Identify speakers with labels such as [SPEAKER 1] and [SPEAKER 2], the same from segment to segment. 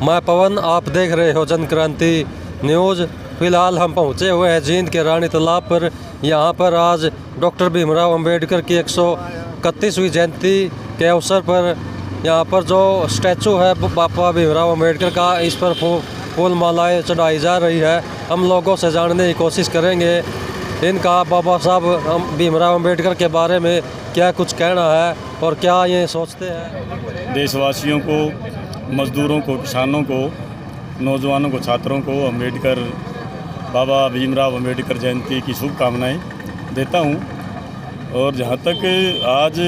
[SPEAKER 1] मैं पवन, आप देख रहे हो जन क्रांति न्यूज़। फिलहाल हम पहुंचे हुए हैं जींद के रानी तालाब पर। यहां पर आज डॉक्टर भीमराव अंबेडकर की 131वीं जयंती के अवसर पर यहां पर जो स्टैचू है बाबा भीमराव अंबेडकर का, इस पर फूल मालाएँ चढ़ाई जा रही है। हम लोगों से जानने की कोशिश करेंगे इनका बाबा साहब भीमराव अंबेडकर के बारे में क्या कुछ कहना है और क्या ये सोचते हैं।
[SPEAKER 2] देशवासियों को, मजदूरों को, किसानों को, नौजवानों को, छात्रों को अंबेडकर बाबा भीमराव अंबेडकर जयंती की शुभकामनाएं देता हूं। और जहां तक आज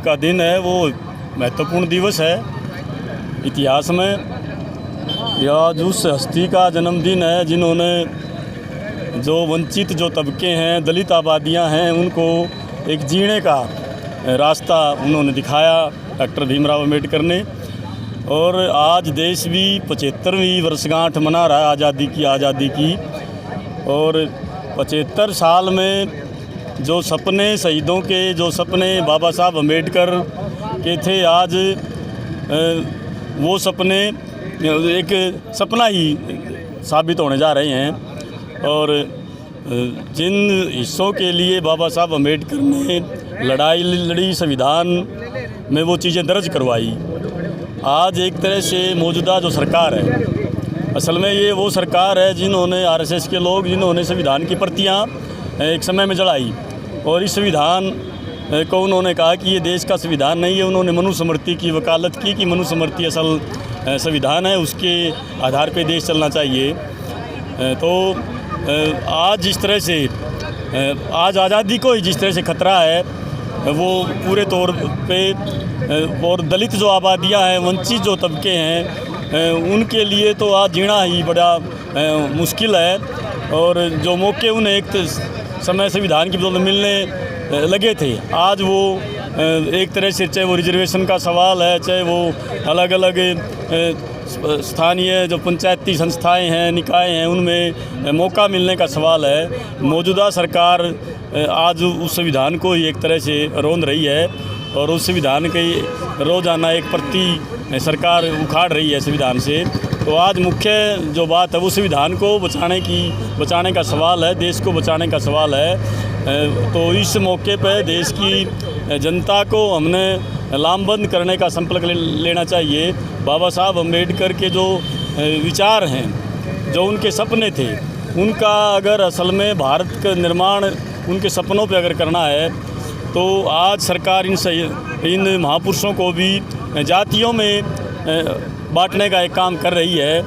[SPEAKER 2] का दिन है वो महत्वपूर्ण दिवस है इतिहास में। यह आज उस हस्ती का जन्मदिन है जिन्होंने जो वंचित जो तबके हैं, दलित आबादियां हैं, उनको एक जीने का रास्ता उन्होंने दिखाया, डॉक्टर भीमराव अंबेडकर ने। और आज देश भी 75वीं वर्षगांठ मना रहा है आज़ादी की। और 75 साल में जो सपने शहीदों के, जो सपने बाबा साहब अंबेडकर के थे, आज वो सपने एक सपना ही साबित होने जा रहे हैं। और जिन हिस्सों के लिए बाबा साहब अंबेडकर ने लड़ाई लड़ी, संविधान में वो चीज़ें दर्ज करवाई, आज एक तरह से मौजूदा जो सरकार है, असल में ये वो सरकार है जिन्होंने आरएसएस के लोग, जिन्होंने संविधान की प्रतियां एक समय में जलाई। और इस संविधान को उन्होंने कहा कि ये देश का संविधान नहीं है। उन्होंने मनुस्मृति की वकालत की कि मनुस्मृति असल संविधान है, उसके आधार पे देश चलना चाहिए। तो आज जिस तरह से आज आज़ादी को ही जिस तरह से खतरा है वो पूरे तौर पे, और दलित जो आबादियां हैं, वंचित जो तबके हैं, उनके लिए तो आज जीना ही बड़ा मुश्किल है। और जो मौके उन्हें एक समय संविधान की बदौलत मिलने लगे थे, आज वो एक तरह से, चाहे वो रिजर्वेशन का सवाल है, चाहे वो अलग अलग स्थानीय जो पंचायती संस्थाएं हैं, निकाय हैं, उनमें मौका मिलने का सवाल है। मौजूदा सरकार आज उस संविधान को ही एक तरह से रौंद रही है और उस संविधान की रोज़ाना एक प्रति सरकार उखाड़ रही है संविधान से। तो आज मुख्य जो बात है वो संविधान को बचाने का सवाल है, देश को बचाने का सवाल है। तो इस मौके पर देश की जनता को हमने लामबंद करने का संकल्प लेना चाहिए। बाबा साहब अम्बेडकर के जो विचार हैं, जो उनके सपने थे, उनका अगर असल में भारत का निर्माण उनके सपनों पे अगर करना है तो आज सरकार इन महापुरुषों को भी जातियों में बांटने का एक काम कर रही है।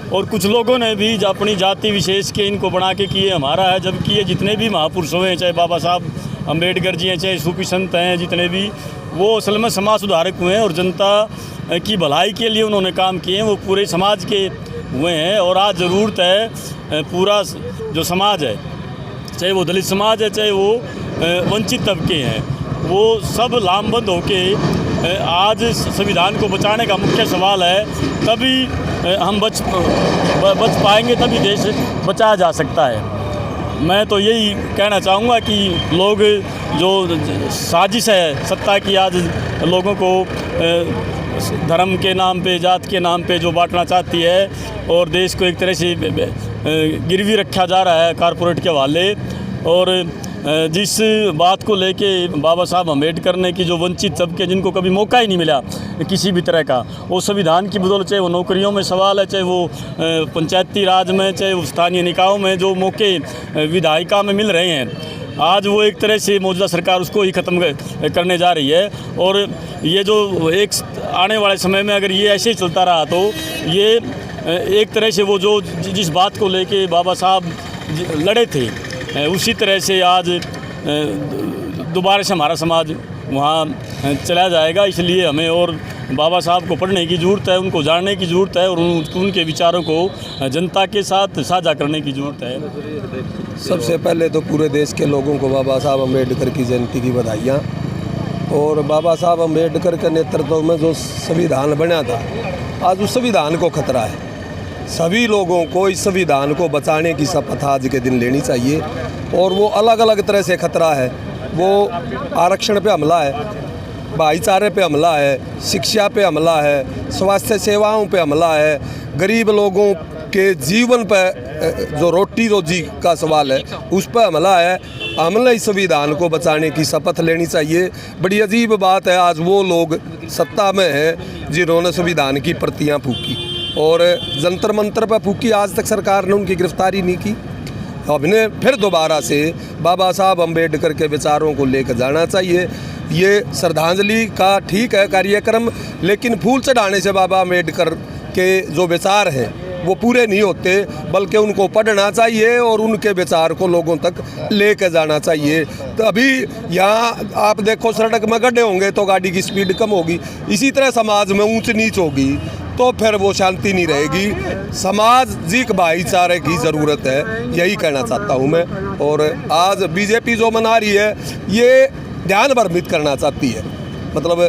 [SPEAKER 2] और कुछ लोगों ने भी अपनी जाति विशेष के इनको बना के कि ये हमारा है, जबकि ये जितने भी महापुरुष हैं, चाहे बाबा साहब अम्बेडकर जी हैं, चाहे सूफी संत हैं, जितने भी, वो असल में समाज सुधारक हुए हैं और जनता की भलाई के लिए उन्होंने काम किए हैं, वो पूरे समाज के हुए हैं। और आज ज़रूरत है पूरा जो समाज है, चाहे वो दलित समाज है, चाहे वो वंचित तबके हैं, वो सब लामबंद होके आज संविधान को बचाने का मुख्य सवाल है। तभी हम बच पाएंगे, तभी देश बचाया जा सकता है। मैं तो यही कहना चाहूँगा कि लोग जो साजिश है सत्ता की, आज लोगों को धर्म के नाम पे, जात के नाम पे जो बांटना चाहती है और देश को एक तरह से गिरवी रखा जा रहा है कारपोरेट के हवाले। और जिस बात को लेके बाबा साहब अम्बेडकर ने कि जो वंचित तबके, जिनको कभी मौका ही नहीं मिला किसी भी तरह का, वो संविधान की बदौलत, चाहे वो नौकरियों में सवाल है, चाहे वो पंचायती राज में, चाहे वो स्थानीय निकायों में जो मौके विधायिका में मिल रहे हैं, आज वो एक तरह से मौजूदा सरकार उसको ही ख़त्म करने जा रही है। और ये जो एक आने वाले समय में अगर ये ऐसे ही चलता रहा तो ये एक तरह से वो जो जिस बात को लेके बाबा साहब लड़े थे, उसी तरह से आज दोबारा से हमारा समाज वहाँ चला जाएगा। इसलिए हमें और बाबा साहब को पढ़ने की ज़रूरत है, उनको जानने की ज़रूरत है और उनके विचारों को जनता के साथ साझा करने की ज़रूरत है।
[SPEAKER 3] सबसे पहले तो पूरे देश के लोगों को बाबा साहब अम्बेडकर की जयंती की बधाइयाँ। और बाबा साहब अम्बेडकर के नेतृत्व में जो संविधान बना था, आज उस संविधान को खतरा है। सभी लोगों को इस संविधान को बचाने की शपथ आज के दिन लेनी चाहिए। और वो अलग अलग तरह से खतरा है, वो आरक्षण पे हमला है, भाईचारे पे हमला है, शिक्षा पे हमला है, स्वास्थ्य सेवाओं पे हमला है, गरीब लोगों के जीवन पर जो रोटी रोजी का सवाल है उस पर हमला है। हमने इस संविधान को बचाने की शपथ लेनी चाहिए। बड़ी अजीब बात है, आज वो लोग सत्ता में हैं जिन्होंने संविधान की प्रतियां फूकी और जंतर मंतर पर फूकी। आज तक सरकार ने उनकी गिरफ्तारी नहीं की। हमने फिर दोबारा से बाबा साहब अम्बेडकर के विचारों को लेकर जाना चाहिए। ये श्रद्धांजलि का ठीक है कार्यक्रम, लेकिन फूल चढ़ाने से बाबा अम्बेडकर के जो विचार हैं वो पूरे नहीं होते, बल्कि उनको पढ़ना चाहिए और उनके विचार को लोगों तक लेके जाना चाहिए। तो अभी यहाँ आप देखो सड़क में गड्ढे होंगे तो गाड़ी की स्पीड कम होगी, इसी तरह समाज में ऊंच नीच होगी तो फिर वो शांति नहीं रहेगी। सामाजिक भाईचारे की ज़रूरत है, यही कहना चाहता हूँ मैं। और आज बीजेपी जो मना रही है ये ध्यान भ्रमित करना चाहती है, मतलब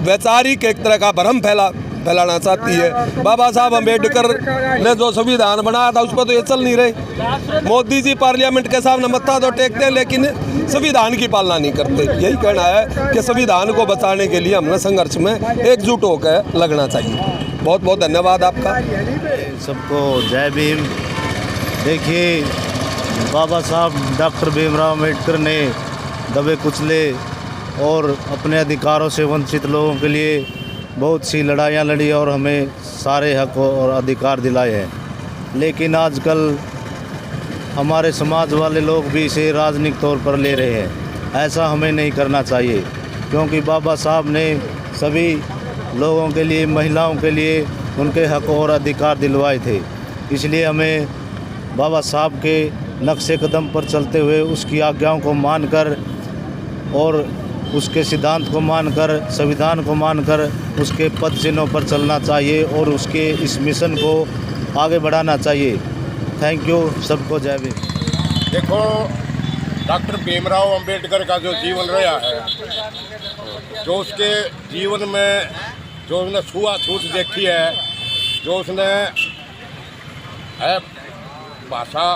[SPEAKER 3] वैचारिक एक तरह का भ्रम फैलाना चाहती है। बाबा साहब अम्बेडकर ने जो संविधान बनाया था उस पर तो ये चल नहीं रहे। मोदी जी पार्लियामेंट के सामने मत्था तो टेकते हैं लेकिन संविधान की पालना नहीं करते। यही कहना है कि संविधान को बचाने के लिए हमने संघर्ष में एकजुट होकर लगना चाहिए। बहुत बहुत धन्यवाद आपका।
[SPEAKER 4] सबको जय भीम। देखिए, बाबा साहब डॉक्टर भीमराव अम्बेडकर ने दबे कुचले और अपने अधिकारों से वंचित लोगों के लिए बहुत सी लड़ाइयाँ लड़ी और हमें सारे हक और अधिकार दिलाए हैं। लेकिन आजकल हमारे समाज वाले लोग भी इसे राजनीतिक तौर पर ले रहे हैं। ऐसा हमें नहीं करना चाहिए, क्योंकि बाबा साहब ने सभी लोगों के लिए, महिलाओं के लिए उनके हक और अधिकार दिलवाए थे। इसलिए हमें बाबा साहब के नक्शे कदम पर चलते हुए उसकी आज्ञाओं को मानकर और उसके सिद्धांत को मानकर, संविधान को मानकर उसके पद चिन्हों पर चलना चाहिए और उसके इस मिशन को आगे बढ़ाना चाहिए। Thank you. सबको जय भीम।
[SPEAKER 5] देखो, डॉक्टर भीमराव अंबेडकर का जो जीवन रहा है, जो उसके जीवन में जो उसने छुआछूत देखी है, जो उसने है भाषा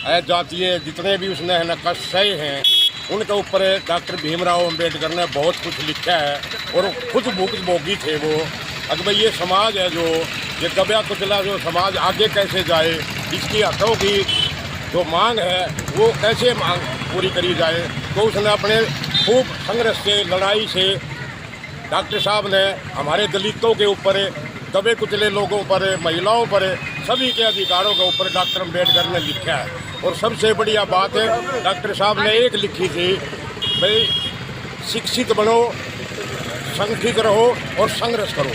[SPEAKER 5] है जातीय जितने भी उसने है न कष्ट सहे हैं, उनके ऊपर डॉक्टर भीमराव अंबेडकर ने बहुत कुछ लिखा है और खुद भोगी थे वो। अगर भाई ये समाज है जो ये दबा कुचला जो समाज आगे कैसे जाए, इसकी हकों की जो मांग है वो कैसे मांग पूरी करी जाए, तो उसने अपने खूब संघर्ष से, लड़ाई से डॉक्टर साहब ने हमारे दलितों के ऊपर, दबे कुचले लोगों पर, महिलाओं पर, सभी के अधिकारों के ऊपर डॉक्टर अम्बेडकर ने लिखा है। और सबसे बढ़िया बात है, डॉक्टर साहब ने एक लिखी थी, भाई शिक्षित बनो, संगठित रहो और संघर्ष करो।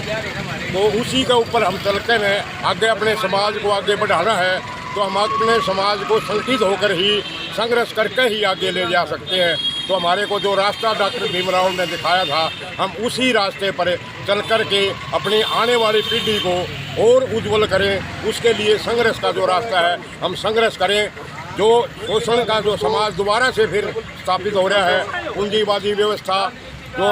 [SPEAKER 5] तो उसी के ऊपर हम चलते हैं। आगे अपने समाज को आगे बढ़ाना है तो हम अपने समाज को संगठित होकर ही, संघर्ष करके ही आगे ले जा सकते हैं। तो हमारे को जो रास्ता डॉक्टर भीमराव ने दिखाया था, हम उसी रास्ते पर चल कर के अपनी आने वाली पीढ़ी को और उज्जवल करें। उसके लिए संघर्ष का जो रास्ता है हम संघर्ष करें। जो शोषण का जो समाज दोबारा से फिर स्थापित हो रहा है, पूंजीवादी व्यवस्था जो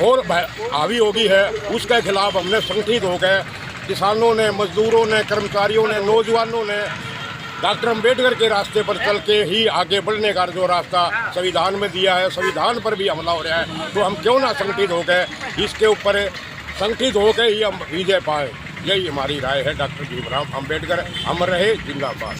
[SPEAKER 5] और हावी हो गई है, उसके खिलाफ हमने संगठित हो गए। किसानों ने, मजदूरों ने, कर्मचारियों ने, नौजवानों ने डॉक्टर अम्बेडकर के रास्ते पर चल के ही आगे बढ़ने का जो रास्ता संविधान में दिया है, संविधान पर भी हमला हो रहा है, तो हम क्यों ना संगठित हो गए, इसके ऊपर संगठित होकर ही हम विजय पाए। यही हमारी राय है। डॉक्टर भीमराव अम्बेडकर अमर रहे, जिंदाबाद।